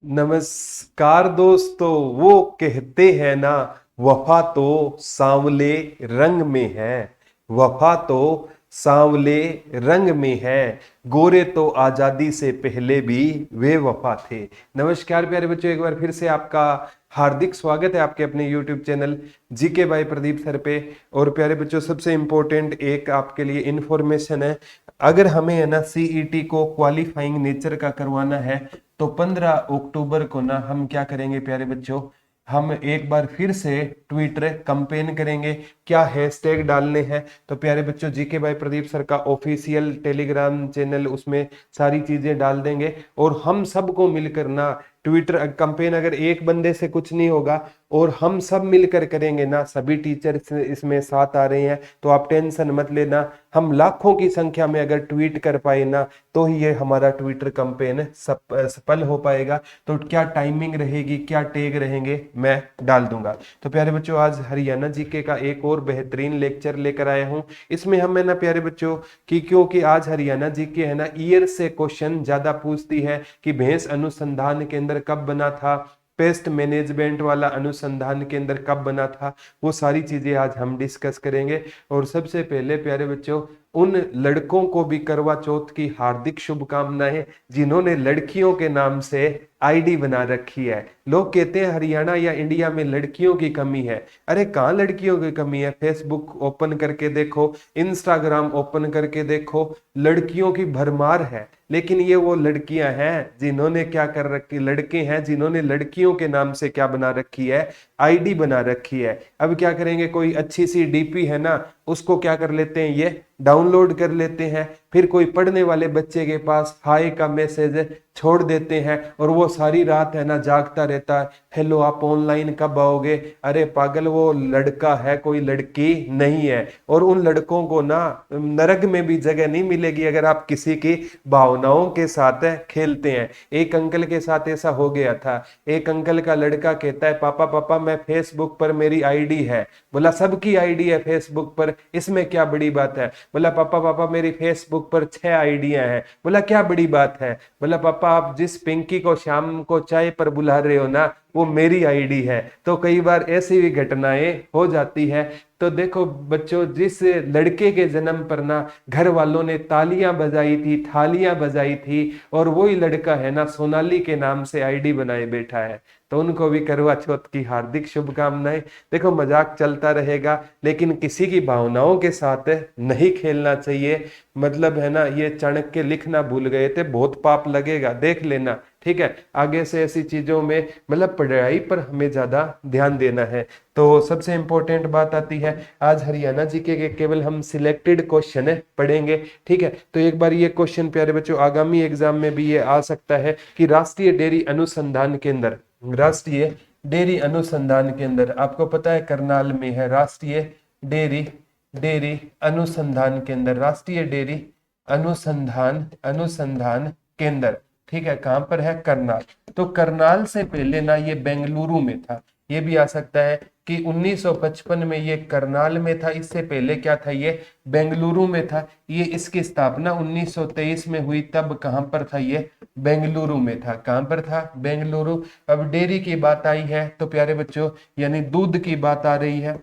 नमस्कार दोस्तों। वो कहते हैं ना, वफा तो सांवले रंग में है। वफा तो सांवले रंग में है। गोरे तो आजादी से पहले भी वे वफा थे। नमस्कार प्यारे बच्चों, एक बार फिर से आपका हार्दिक स्वागत है आपके अपने YouTube channel GK by Pradeep sir पे। और प्यारे बच्चों, सबसे इम्पोर्टेंट एक आपके लिए इन्फॉर्मेशन है। अगर हमें है ना सीईटी को क्वालिफाइंग नेचर का करवाना है तो 15 अक्टूबर को ना हम क्या करेंगे प्यारे बच्चों, हम एक बार फिर से ट्विटर कंपेन करेंगे। क्या हैशटैग डालने हैं? तो प्यारे बच्चों, जीके बाय प्रदीप सर का ऑफिशियल टेलीग्राम चैनल, उसमें सारी चीजें डाल देंगे और हम सबको मिलकर ना ट्विटर कंपेन, अगर एक बंदे से कुछ नहीं होगा और हम सब मिलकर करेंगे ना, सभी टीचर इसमें साथ आ रहे हैं तो आप टेंशन मत लेना। हम लाखों की संख्या में अगर ट्वीट कर पाए ना तो ही ये हमारा ट्विटर कंपेन सफल हो पाएगा। तो क्या टाइमिंग रहेगी, क्या टैग रहेंगे, मैं डाल दूंगा। तो प्यारे बच्चों, आज हरियाणा जीके का एक और बेहतरीन लेक्चर लेकर आया हूं। इसमें हम है ना प्यारे बच्चों कि क्योंकि आज हरियाणा जीके है ना ईयर से क्वेश्चन ज्यादा पूछती है कि भैंस अनुसंधान केंद्र कब बना था, पेस्ट मैनेजमेंट वाला अनुसंधान केंद्र कब बना था, वो सारी चीजें आज हम डिस्कस करेंगे। और सबसे पहले प्यारे बच्चों, उन लड़कों को भी करवा चौथ की हार्दिक शुभकामनाएं जिन्होंने लड़कियों के नाम से आईडी बना रखी है। लोग कहते हैं हरियाणा या इंडिया में लड़कियों की कमी है। अरे कहाँ लड़कियों की कमी है? फेसबुक ओपन करके देखो, इंस्टाग्राम ओपन करके देखो, लड़कियों की भरमार है। लेकिन ये वो लड़कियां हैं जिन्होंने क्या कर रखी, लड़के हैं जिन्होंने लड़कियों के नाम से क्या बना रखी है, आईडी बना रखी है। अब क्या करेंगे, कोई अच्छी सी डीपी है ना, उसको क्या कर लेते हैं, ये डाउनलोड कर लेते हैं। फिर कोई पढ़ने वाले बच्चे के पास हाय का मैसेज छोड़ देते हैं और वो सारी रात है ना जागता रहता है, हेलो आप ऑनलाइन कब आओगे? अरे पागल, वो लड़का है, कोई लड़की नहीं है। और उन लड़कों को ना नरक में भी जगह नहीं मिलेगी अगर आप किसी की भावनाओं के साथ खेलते हैं। एक अंकल के साथ ऐसा हो गया था। एक अंकल का लड़का कहता है, पापा पापा मैं फेसबुक पर मेरी आईडी है। बोला सबकी आईडी है फेसबुक पर, इसमें क्या बड़ी बात है? बोला पापा पापा मेरी फेसबुक पर 6 आईडियां हैं। बोला क्या बड़ी बात है? बोला पापा आप जिस पिंकी को शाम को चाय पर बुला रहे हो ना, वो मेरी आईडी है। तो कई बार ऐसी भी घटनाएं हो जाती है। तो देखो बच्चों, जिस लड़के के जन्म पर ना घर वालों ने तालियां बजाई थी, थालियां बजाई थी, और वही लड़का है ना सोनाली के नाम से आईडी बनाए बैठा है, तो उनको भी करवा चौथ की हार्दिक शुभकामनाएं। देखो मजाक चलता रहेगा लेकिन किसी की भावनाओं के साथ नहीं खेलना चाहिए। मतलब है ना, ये चाणक्य लिखना भूल गए थे, बहुत पाप लगेगा, देख लेना। ठीक है, आगे से ऐसी चीजों में मतलब पढ़ाई पर हमें ज्यादा ध्यान देना है। तो सबसे इंपॉर्टेंट बात आती है, आज हरियाणा जीके के केवल हम सिलेक्टेड क्वेश्चन पढ़ेंगे। ठीक है, तो एक बार ये क्वेश्चन प्यारे बच्चों आगामी एग्जाम में भी ये आ सकता है कि राष्ट्रीय डेयरी अनुसंधान केंद्र, राष्ट्रीय डेयरी अनुसंधान केंद्र आपको पता है करनाल में है। राष्ट्रीय डेयरी डेयरी अनुसंधान केंद्र, राष्ट्रीय डेयरी अनुसंधान अनुसंधान केंद्र, ठीक है, कहां पर है? करनाल। तो करनाल से पहले ना ये बेंगलुरु में था। ये भी आ सकता है कि 1955 में ये करनाल में था, इससे पहले क्या था, ये बेंगलुरु में था। ये इसकी स्थापना 1923 में हुई, तब कहां पर था? ये बेंगलुरु में था। कहां पर था? बेंगलुरु। अब डेयरी की बात आई है तो प्यारे बच्चों यानी दूध की बात आ रही है,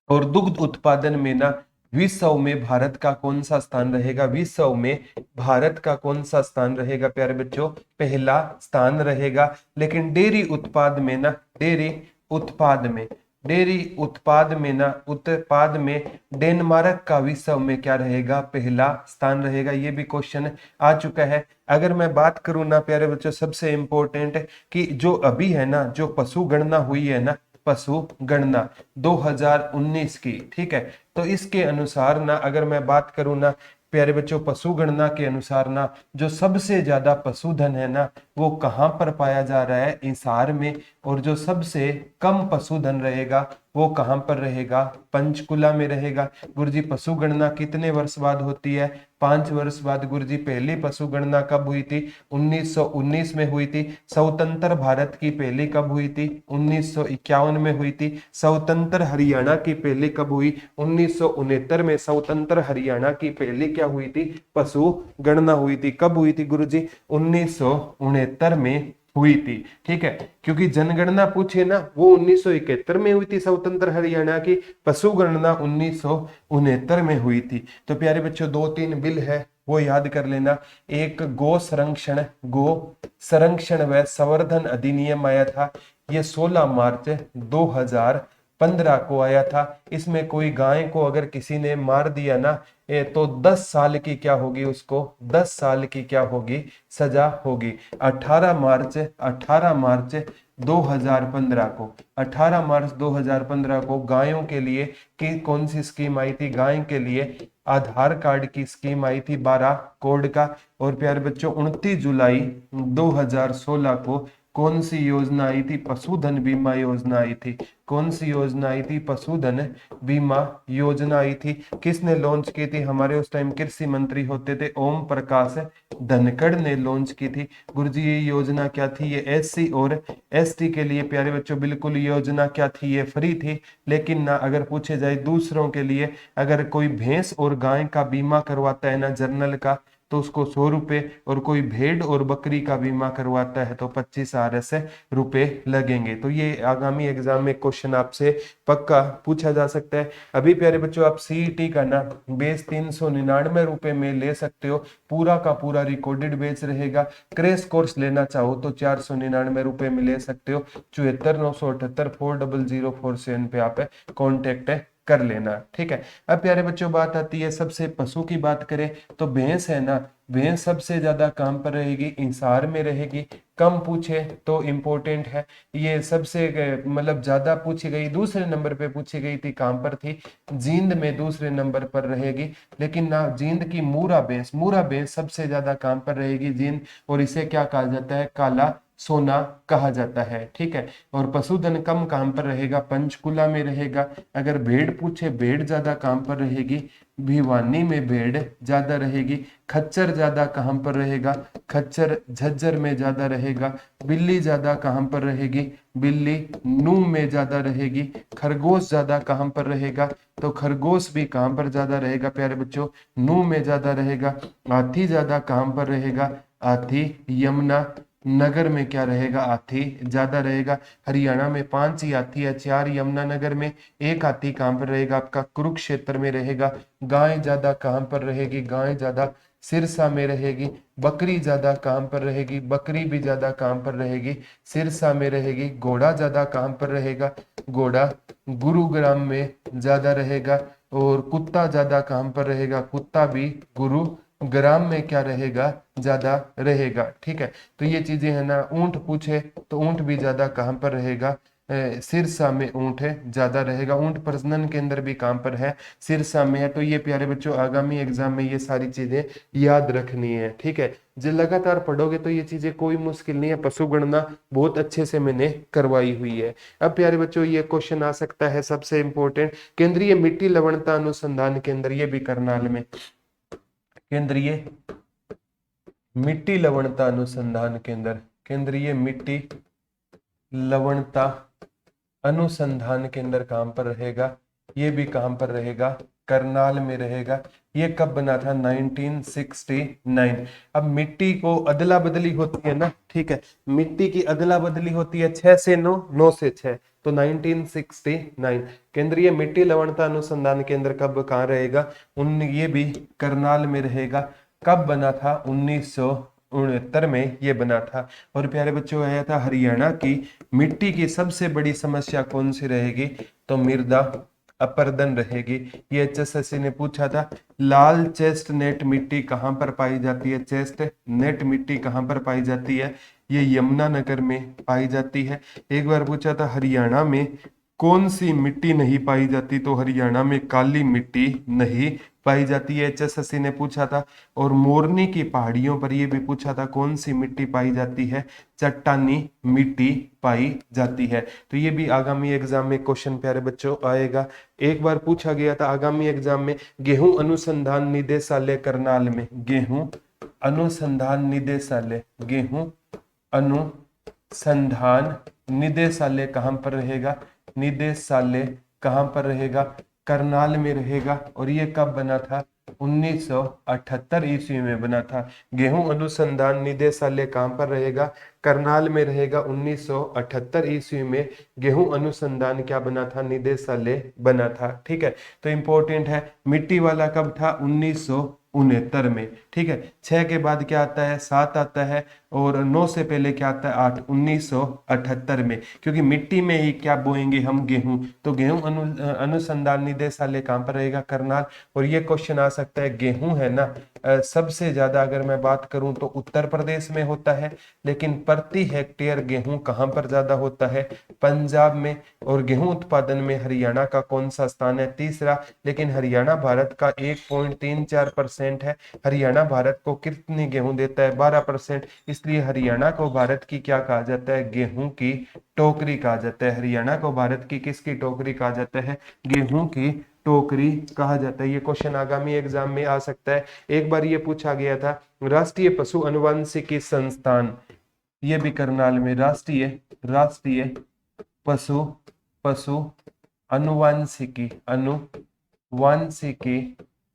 और दुग्ध उत्पादन में ना विश्व में भारत का कौन सा स्थान रहेगा? विश्व में भारत का कौन सा स्थान रहेगा प्यारे बच्चों? पहला स्थान रहेगा। लेकिन डेयरी उत्पाद में ना, डेयरी उत्पाद में, डेयरी उत्पाद में ना, उत्पाद में डेनमार्क का विश्व में क्या रहेगा? पहला स्थान रहेगा। ये भी क्वेश्चन आ चुका है। अगर मैं बात करूं ना प्यारे बच्चों, सबसे इंपॉर्टेंट कि जो अभी है ना, जो पशु गणना हुई है ना, पशु गणना 2019 की, ठीक है, तो इसके अनुसार ना अगर मैं बात करूं ना प्यारे बच्चों, पशु गणना के अनुसार ना जो सबसे ज्यादा पशुधन है ना वो कहां पर पाया जा रहा है? हिसार में। और जो सबसे कम पशुधन रहेगा वो कहां पर रहेगा? पंचकुला में रहेगा। गुरुजी पशु गणना कितने वर्ष बाद होती है? 5 वर्ष बाद। गुरुजी पहली पशु गणना कब हुई थी? 1919 में हुई थी। स्वतंत्र भारत की पहली कब हुई थी? 1951 में हुई थी। स्वतंत्र हरियाणा की पहली कब हुई? 1969 में स्वतंत्र हरियाणा की पहली क्या हुई थी? पशु गणना हुई थी। कब हुई थी गुरुजी? 1969 में हुई थी। ठीक है, क्योंकि जनगणना पूछे ना वो 1971 में हुई थी स्वतंत्र हरियाणा की, पशु गणना 1969 में हुई थी। तो प्यारे बच्चों 2-3 बिल है वो याद कर लेना। एक गो संरक्षण व संवर्धन अधिनियम आया था, ये 16 मार्च 2015 को आया था। इसमें कोई गाय को अगर किसी ने मार दिया ना तो 10 साल की क्या होगी, उसको 10 साल की क्या होगी, सजा होगी। 18 मार्च 2015 को 18 मार्च 2015 को गायों के लिए कि कौन सी स्कीम आई थी, गाय के लिए आधार कार्ड की स्कीम आई थी 12 कोड का। और प्यारे बच्चों 29 जुलाई 2016 को कौन सी योजना आई थी, पशुधन बीमा योजना आई थी। कौन सी योजना आई थी, पशुधन बीमा योजना आई थी। किसने लॉन्च की थी, हमारे उस टाइम कृषि मंत्री होते थे ओम प्रकाश धनखड़ ने लॉन्च की थी। गुरुजी ये योजना क्या थी, ये एससी और एसटी के लिए प्यारे बच्चों बिल्कुल योजना क्या थी, ये फ्री थी। लेकिन ना अगर पूछे जाए दूसरों के लिए, अगर कोई भैंस और गाय का बीमा करवाता है ना जर्नल का, तो उसको 100 रुपए, और कोई भेड़ और बकरी का बीमा करवाता है तो 25 RS रुपए लगेंगे। तो ये आगामी एग्जाम में क्वेश्चन आपसे पक्का पूछा जा सकता है। अभी प्यारे बच्चों आप सीईटी का ना बेस 399 रुपए में ले सकते हो, पूरा का पूरा रिकॉर्डेड बेच रहेगा। क्रैश कोर्स लेना चाहो तो 499 रुपए में ले सकते हो। 74 978 400 4 पे आप कॉन्टेक्ट कर लेना। ठीक है, अब प्यारे बच्चों बात आती है सबसे पशु की बात करें तो भैंस है ना, भैंस सबसे ज्यादा काम पर रहेगी, इंसार में रहेगी। कम पूछे तो इम्पोर्टेंट है, ये सबसे मतलब ज्यादा पूछी गई, दूसरे नंबर पे पूछी गई थी, काम पर थी। जींद में दूसरे नंबर पर रहेगी। लेकिन ना जींद की मूरा भैंस सबसे ज्यादा काम पर रहेगी जींद, और इसे क्या कहा जाता है, काला सोना कहा जाता है। ठीक है, और पशुधन कम काम पर रहेगा, पंचकुला में रहेगा। अगर भेड़ पूछे, भेड़ ज्यादा काम पर रहेगी, भिवानी में भेड़ ज्यादा रहेगी। खच्चर ज्यादा कहाँ पर रहेगा, खच्चर झज्जर में ज्यादा रहेगा। बिल्ली ज्यादा कहाँ पर रहेगी, बिल्ली नूह में ज्यादा रहेगी। खरगोश ज्यादा कहाँ पर रहेगा, तो खरगोश भी कहाँ पर ज्यादा रहेगा प्यारे बच्चों, नूह में ज्यादा रहेगा। हाथी ज्यादा कहाँ पर रहेगा, हाथी यमुना नगर में क्या रहेगा, हाथी ज्यादा रहेगा। हरियाणा में 5 ही हाथी है, 4 यमुनानगर में, 1 हाथी कहाँ पर रहेगा, आपका कुरुक्षेत्र में रहेगा। गाय ज्यादा कहाँ पर रहेगी, गाय ज्यादा सिरसा में रहेगी। बकरी ज्यादा कहाँ पर रहेगी, बकरी भी ज्यादा कहाँ पर रहेगी, सिरसा में रहेगी। घोड़ा ज्यादा कहाँ पर रहेगा, घोड़ा गुरुग्राम में ज्यादा रहेगा। और कुत्ता ज्यादा कहाँ पर रहेगा, कुत्ता भी गुरुग्राम में क्या रहेगा, ज्यादा रहेगा। ठीक है, तो ये चीजें है ना। ऊंट पूछे तो ऊंट भी ज्यादा कहाँ पर रहेगा, सिरसा में ऊंट है ज्यादा रहेगा। ऊंट प्रजनन के अंदर भी कहाँ पर है, सिरसा में है। तो ये प्यारे बच्चों आगामी एग्जाम में ये सारी चीजें याद रखनी है। ठीक है, जो लगातार पढ़ोगे तो ये चीजें कोई मुश्किल नहीं है, पशु गणना बहुत अच्छे से मैंने करवाई हुई है। अब प्यारे बच्चों ये क्वेश्चन आ सकता है सबसे इंपॉर्टेंट, केंद्रीय मिट्टी लवणता अनुसंधान केंद्र, ये भी करनाल में, केंद्रीय मिट्टी लवणता अनुसंधान केंद्र, केंद्रीय मिट्टी लवणता अनुसंधान केंद्र कहां पर रहेगा, ये भी कहां पर रहेगा, करनाल में रहेगा। ये कब बना था, 1969। अब मिट्टी को अदला बदली होती है ना, ठीक है, मिट्टी की अदला बदली होती है 6 से 9, 9 से 6, तो 1969। केंद्रीय मिट्टी लवणता अनुसंधान केंद्र कब कहाँ रहेगा, ये भी करनाल में रहेगा। कब बना था, 1969 में ये बना था। और प्यारे बच्चों आया था हरियाणा की मिट्टी की सबसे बड़ी समस्या कौन सी रहेगी, तो मृदा अपरदन रहेगी। ये HSSC ने पूछा था। लाल चेस्ट नेट मिट्टी कहाँ पर पाई जाती है, चेस्ट नेट मिट्टी कहाँ पर पाई जाती है, ये यमुनानगर में पाई जाती है। एक बार पूछा था हरियाणा में कौन सी मिट्टी नहीं पाई जाती, तो हरियाणा में काली मिट्टी नहीं पाई जाती है, HSSC ने पूछा था। और मोरनी की पहाड़ियों पर यह भी पूछा था कौन सी मिट्टी पाई जाती है, चट्टानी मिट्टी पाई जाती है। तो ये भी आगामी एग्जाम में क्वेश्चन प्यारे बच्चों आएगा। एक बार पूछा गया था आगामी एग्जाम में, गेहूं अनुसंधान निदेशालय करनाल में, गेहूं अनुसंधान निदेशालय, गेहूं अनुसंधान निदेशालय कहां पर रहेगा, निदेशालय कहां पर रहेगा, करनाल में रहेगा। और ये कब बना था? 1978 ईस्वी में बना था। गेहूं अनुसंधान निदेशालय कहाँ पर रहेगा? करनाल में रहेगा। 1978 ईस्वी में गेहूं अनुसंधान क्या बना था? निदेशालय बना था। ठीक है, तो इंपॉर्टेंट है। मिट्टी वाला कब था? 1969 में। ठीक है, 6 के बाद क्या आता है? 7 आता है, और 9 से पहले क्या आता है? 8, 1978 में। क्योंकि मिट्टी में ही क्या बोएंगे हम? गेहूं। तो गेहूं अनुसंधान निदेशालय कहाँ पर रहेगा? करनाल। और ये क्वेश्चन आ सकता है, गेहूं है ना, सबसे ज्यादा अगर मैं बात करूं तो उत्तर प्रदेश में होता है, लेकिन प्रति हेक्टेयर गेहूं कहां पर ज्यादा होता है? पंजाब में। और गेहूं उत्पादन में हरियाणा का कौन सा स्थान है? तीसरा। लेकिन हरियाणा भारत का 1.34% है। हरियाणा भारत को कितनी गेहूं देता है? 12%। इसलिए हरियाणा को भारत की क्या कहा जाता है? गेहूं की टोकरी कहा जाता है। हरियाणा को भारत की किसकी टोकरी कहा जाता है? गेहूं की टोकरी कहा जाता है। ये क्वेश्चन आगामी एग्जाम में आ सकता है। एक बार ये पूछा गया था, राष्ट्रीय पशु अनुवांशिकी संस्थान, ये भी करनाल में। राष्ट्रीय राष्ट्रीय पशु पशु अनुवांशिकी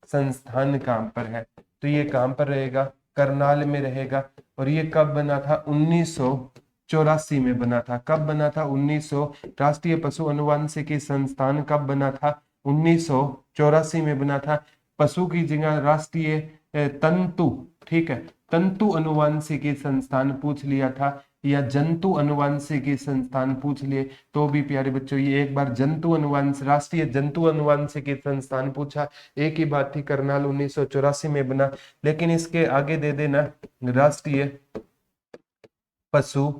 संस्थान कहाँ पर है? तो ये कहाँ पर रहेगा? करनाल में रहेगा। और ये कब बना था? 1984 में बना था। कब बना था? 1900। राष्ट्रीय पशु अनुवांशिकी संस्थान कब बना था? 1984 में बना था। पशु की जगह राष्ट्रीय तंतु, ठीक है, तंतु अनुवांशिकी संस्थान पूछ लिया था, या जंतु अनुवांशिकी संस्थान पूछ लिए तो भी प्यारे बच्चों, ये एक बार जंतु अनुवांश राष्ट्रीय जंतु अनुवांशिकी संस्थान पूछा, एक ही बात थी, करनाल 1984 में बना। लेकिन इसके आगे दे देना राष्ट्रीय पशु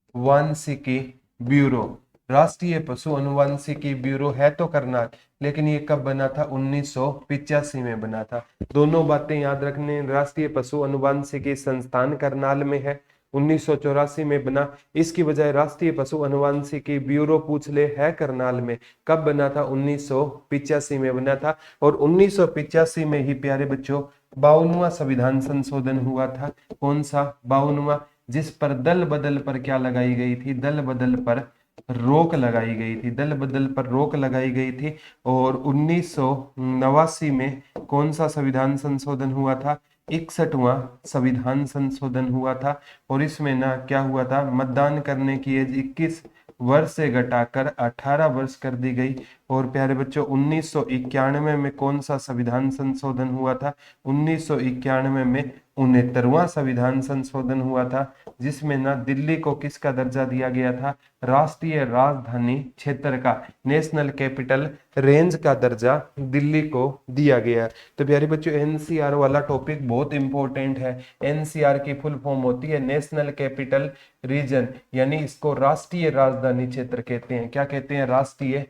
अनुवांशिकी ब्यूरो। राष्ट्रीय पशु अनुवांशिकी ब्यूरो है तो करनाल, लेकिन ये कब बना था? 1985 में बना था। दोनों बातें याद रखने, राष्ट्रीय पशु अनुवांशिकी संस्थान करनाल में है, 1984 में बना। इसकी बजाय राष्ट्रीय पशु अनुवांशिकी ब्यूरो पूछ ले, है करनाल में। कब बना था? 1985 में बना था। और 1985 में ही प्यारे बच्चों 52वां संविधान संशोधन हुआ था। कौन सा? 52वां, जिस पर दल बदल पर क्या लगाई गई थी? दल बदल पर रोक लगाई गई थी। दल बदल पर रोक लगाई गई थी। और 1989 में कौन सा संविधान संशोधन हुआ था? 61वां संविधान संशोधन हुआ था। और इसमें ना क्या हुआ था? मतदान करने की एज 21 वर्ष से घटाकर 18 वर्ष कर दी गई। और प्यारे बच्चों 1991 में कौन सा संविधान संशोधन हुआ था? 1991 में 69वां संविधान संशोधन हुआ था, जिसमें ना दिल्ली को किसका दर्जा दिया गया था? राष्ट्रीय राजधानी क्षेत्र का, नेशनल कैपिटल रेंज का दर्जा दिल्ली को दिया गया। तो प्यारे बच्चों एनसीआर वाला टॉपिक बहुत इंपॉर्टेंट है। एनसीआर की फुल फॉर्म होती है नेशनल कैपिटल रीजन, यानी इसको राष्ट्रीय राजधानी क्षेत्र कहते हैं। क्या कहते हैं? राष्ट्रीय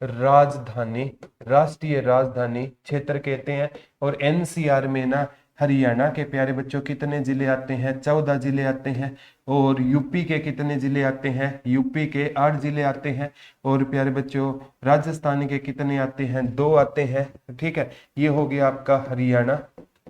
राजधानी क्षेत्र कहते हैं। और एनसीआर में ना हरियाणा के प्यारे बच्चों कितने जिले आते हैं? 14 जिले आते हैं। और यूपी के कितने जिले आते हैं? यूपी के 8 जिले आते हैं। और प्यारे बच्चों राजस्थान के कितने आते हैं? 2 आते हैं। ठीक है, ये हो गया आपका हरियाणा,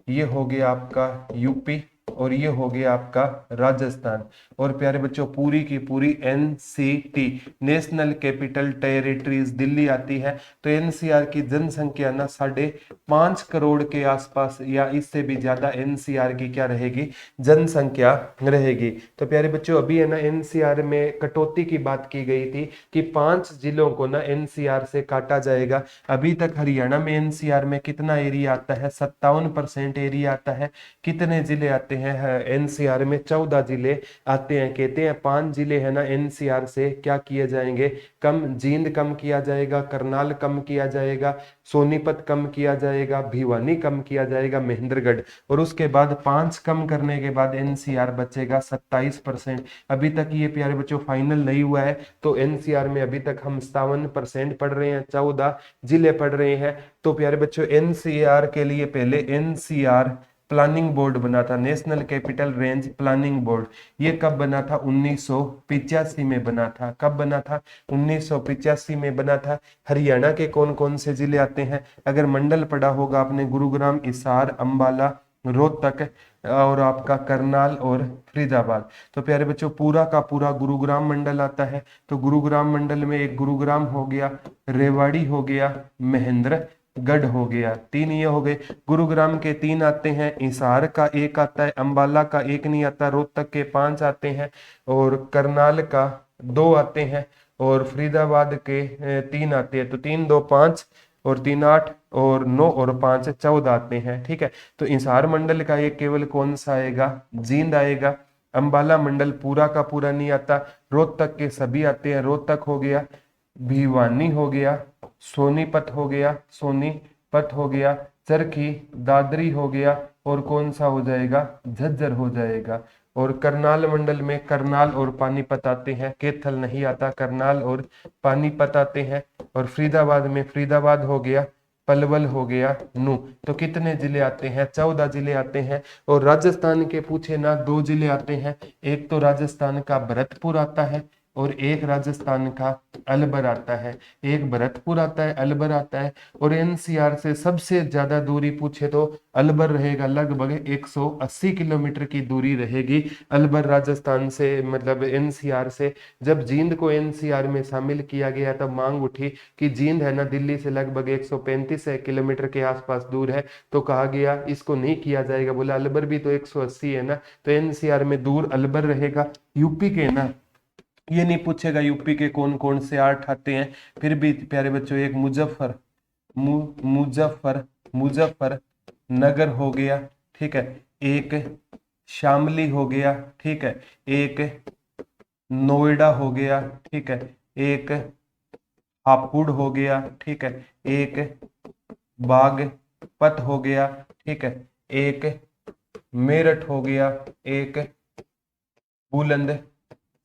ये हो गया आपका यूपी, और ये हो गया आपका राजस्थान। और प्यारे बच्चों पूरी की पूरी NCT, national capital territories Delhi आती है। तो एनसीआर की जनसंख्या ना 5.5 करोड़ के आसपास या इससे भी ज्यादा एनसीआर की क्या रहेगी? जनसंख्या रहेगी। तो प्यारे बच्चों अभी है ना एनसीआर में कटौती की बात की गई थी कि 5 जिलों को ना एनसीआर से काटा जाएगा। अभी तक हरियाणा में एनसीआर में कितना एरिया आता है? 57% एरिया आता है। कितने जिले आते हैं एनसीआर में? 14 जिले आते हैं। कहते हैं 5 जिले है ना एनसीआर से क्या किए जाएंगे? कम। जींद कम किया जाएगा, करनाल कम किया जाएगा, सोनीपत कम किया जाएगा, भिवानी कम किया जाएगा, महेंद्रगढ़। और उसके बाद 5 कम करने के बाद एनसीआर बचेगा 27%। अभी तक ये प्यारे बच्चों फाइनल नहीं हुआ है। तो एनसीआर में अभी तक हम 57% पढ़ रहे हैं, 14 जिले पढ़ रहे हैं। तो प्यारे बच्चों एनसीआर के लिए पहले एनसीआर प्लानिंग बोर्ड बना था, national capital range planning board. ये कब बना था? 1985 में बना था। कब बना था? 1985 में बना था। हरियाणा के कौन कौन से जिले आते हैं? अगर मंडल पढ़ा होगा आपने, गुरुग्राम, हिसार, अंबाला, रोहतक, और आपका करनाल और फरीदाबाद। तो प्यारे बच्चों पूरा का पूरा गुरुग्राम मंडल आता है। तो गुरुग्राम मंडल में एक गुरुग्राम हो गया, रेवाड़ी हो गया, महेंद्रगढ़ हो गया, तीन ये हो गए। गुरुग्राम के तीन आते हैं, हिसार का एक आता है, अंबाला का एक नहीं आता, रोहतक के 5 आते हैं और करनाल का 2 आते हैं और फरीदाबाद के 3 आते हैं। तो 3 2 5 और 3 8 और 9 और 5 14 आते हैं। ठीक है, तो हिसार मंडल का ये केवल कौन सा आएगा, जींद आएगा। अंबाला मंडल पूरा का पूरा नहीं आता, रोहतक के सभी आते हैं। रोहतक हो गया, भिवानी हो गया, सोनीपत हो गया, सोनीपत हो गया, चरखी, दादरी हो गया और कौन सा हो जाएगा, झज्जर हो जाएगा। और करनाल मंडल में करनाल और पानीपत आते हैं, कैथल नहीं आता, करनाल और पानीपत आते हैं। और फरीदाबाद में फरीदाबाद हो गया, पलवल हो गया, नू। तो कितने जिले आते हैं, 14 जिले आते हैं। और राजस्थान के पूछे ना 2 जिले आते हैं, एक तो राजस्थान का भरतपुर आता है और एक राजस्थान का अलवर आता है। एक भरतपुर आता है, अलवर आता है। और एनसीआर से सबसे ज्यादा दूरी पूछे तो अलवर रहेगा, लगभग 180 किलोमीटर की दूरी रहेगी अलवर राजस्थान से, मतलब एनसीआर से। जब जींद को एनसीआर में शामिल किया गया तब मांग उठी कि जींद है ना दिल्ली से लगभग 135 किलोमीटर के आसपास दूर है, तो कहा गया इसको नहीं किया जाएगा। बोला अलवर भी तो 180 है ना, तो एनसीआर में दूर अलवर रहेगा। यूपी के ना ये नहीं पूछेगा यूपी के कौन कौन से 8 आते हैं, फिर भी प्यारे बच्चों एक मुजफ्फर मुजफ्फर नगर हो गया। ठीक है, एक शामली हो गया। ठीक है, एक नोएडा हो गया। ठीक है, एक हापुड़ हो गया। ठीक है, एक बागपत हो गया। ठीक है, एक मेरठ हो गया, एक बुलंद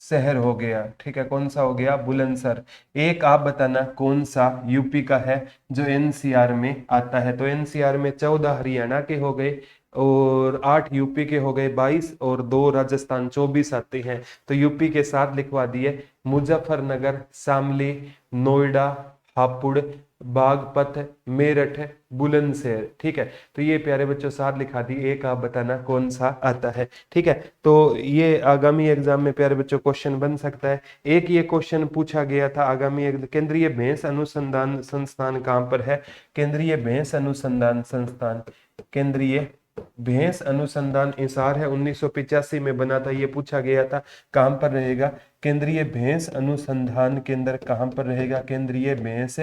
शहर हो गया। ठीक है, कौन सा हो गया, बुलंदशहर। एक आप बताना कौन सा यूपी का है जो एनसीआर में आता है। तो एनसीआर में 14 हरियाणा के हो गए और 8 यूपी के हो गए, 22 और 2 राजस्थान, 24 आते हैं। तो यूपी के 7 लिखवा दिए, मुजफ्फरनगर, शामली, नोएडा, हापुड़, बागपत, मेरठ, बुलंदशहर। ठीक है, तो ये प्यारे बच्चों 7 लिखा दिए, एक आप बताना कौन सा आता है। ठीक है, तो ये आगामी एग्जाम में प्यारे बच्चों क्वेश्चन बन सकता है। एक ये क्वेश्चन पूछा गया था आगामी, केंद्रीय भैंस अनुसंधान संस्थान कहाँ पर है, केंद्रीय भैंस अनुसंधान संस्थान, केंद्रीय भैंस अनुसंधान हिसार है, 1985 में बना था। ये पूछा गया था कहाँ पर रहेगा, केंद्रीय भैंस अनुसंधान केंद्र कहाँ पर रहेगा, केंद्रीय भैंस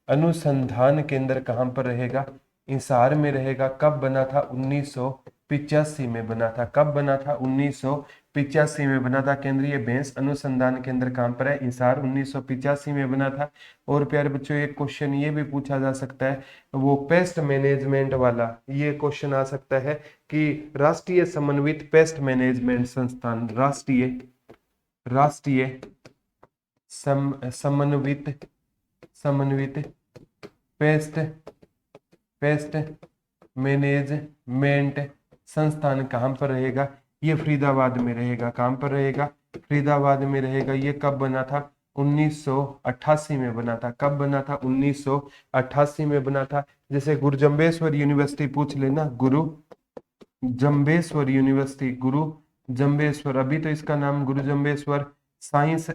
अनुसंधान केंद्र कहाँ पर रहेगा, हिसार में रहेगा। कब बना था, 1985 में बना था। कब बना था, 1985 में बना था। केंद्रीय भैंस अनुसंधान केंद्र कहाँ पर है, हिसार, 1985 में बना था। और प्यारे बच्चों एक क्वेश्चन ये भी पूछा जा सकता है, वो पेस्ट मैनेजमेंट वाला ये क्वेश्चन आ सकता है कि राष्ट्रीय समन्वित पेस्ट मैनेजमेंट संस्थान, राष्ट्रीय समन्वित पेस्ट मैनेजमेंट संस्थान कहाँ पर रहेगा, ये फरीदाबाद में रहेगा। कहाँ पर रहेगा, फरीदाबाद में रहेगा। ये कब बना था, 1988 में बना था। कब बना था, 1988 में बना था। जैसे गुरु जम्बेश्वर यूनिवर्सिटी पूछ लेना, गुरु जम्बेश्वर यूनिवर्सिटी, गुरु जम्बेश्वर, अभी तो इसका नाम गुरु Jambheshwar science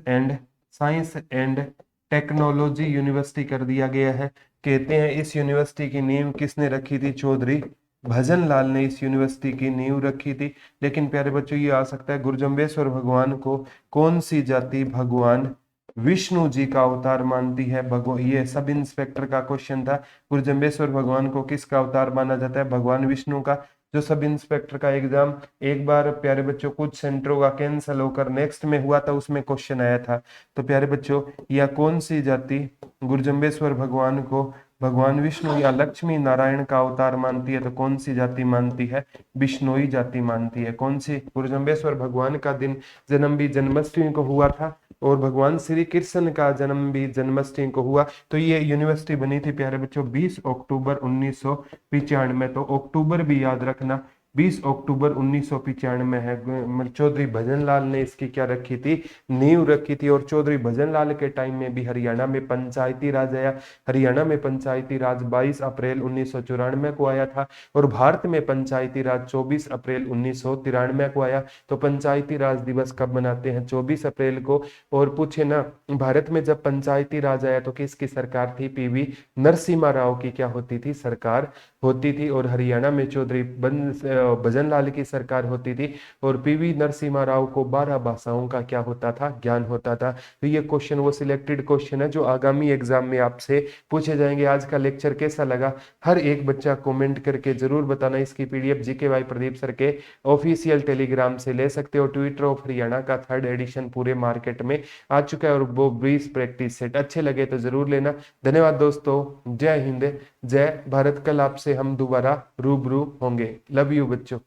and technology university कर दिया गया है। कहते हैं इस यूनिवर्सिटी की नींव किसने रखी थी, चौधरी भजन लाल ने इस यूनिवर्सिटी की नींव रखी थी। लेकिन प्यारे बच्चों ये आ सकता है, गुरुजम्बेश्वर भगवान को कौन सी जाति भगवान विष्णु जी का अवतार मानती है। ये सब इंस्पेक्टर का क्वेश्चन था, गुरुजम्बेश्वर भगवान को किसका अवतार माना जाता है, भगवान विष्णु का। जो सब इंस्पेक्टर का एग्जाम एक बार प्यारे बच्चों कुछ सेंटरों का कैंसिल होकर नेक्स्ट में हुआ था, उसमें क्वेश्चन आया था। तो प्यारे बच्चों यह कौन सी जाति गुरुजम्बेश्वर भगवान को भगवान विष्णु या लक्ष्मी नारायण का अवतार मानती है, तो कौन सी जाति मानती है, बिश्नोई जाति मानती है। कौन सी, गुरुजम्बेश्वर भगवान का दिन जन्म भी जन्माष्टमी को हुआ था और भगवान श्री कृष्ण का जन्म भी जन्माष्टमी को हुआ। तो ये यूनिवर्सिटी बनी थी प्यारे बच्चों 20 अक्टूबर 1995। तो अक्टूबर भी याद रखना, 20 अक्टूबर 1995 है। चौधरी भजन लाल ने इसकी क्या रखी थी, नींव रखी थी। और चौधरी भजन लाल के टाइम में भी हरियाणा में पंचायती राज आया। हरियाणा में पंचायती राज 22 अप्रैल 1994 को आया था। और भारत में पंचायती राज 24 अप्रैल 1993 को आया। तो पंचायती राज दिवस कब मनाते हैं, 24 अप्रैल को। और पूछे ना, भारत में जब पंचायती राज आया तो किसकी सरकार थी, पीवी नरसिम्हा राव की क्या होती थी, सरकार होती थी। और हरियाणा में चौधरी भजन लाल की सरकार होती थी। और पीवी नरसिम्हा राव को 12 भाषाओं का क्या होता था, ज्ञान होता था। तो ये क्वेश्चन वो सिलेक्टेड क्वेश्चन है जो आगामी एग्जाम में आपसे पूछे जाएंगे। आज का लेक्चर कैसा लगा, हर एक बच्चा कमेंट करके जरूर बताना। इसकी पीडीएफ जीके भाई प्रदीप सर के ऑफिशियल टेलीग्राम से ले सकते हो। ट्विटर ऑफ हरियाणा का 3rd एडिशन पूरे मार्केट में आ चुका है। और वो 20 प्रैक्टिस सेट अच्छे लगे तो जरूर लेना। धन्यवाद दोस्तों, जय हिंद, जय भारत। कल आपसे हम दोबारा रूबरू होंगे। लव यू बच्चों।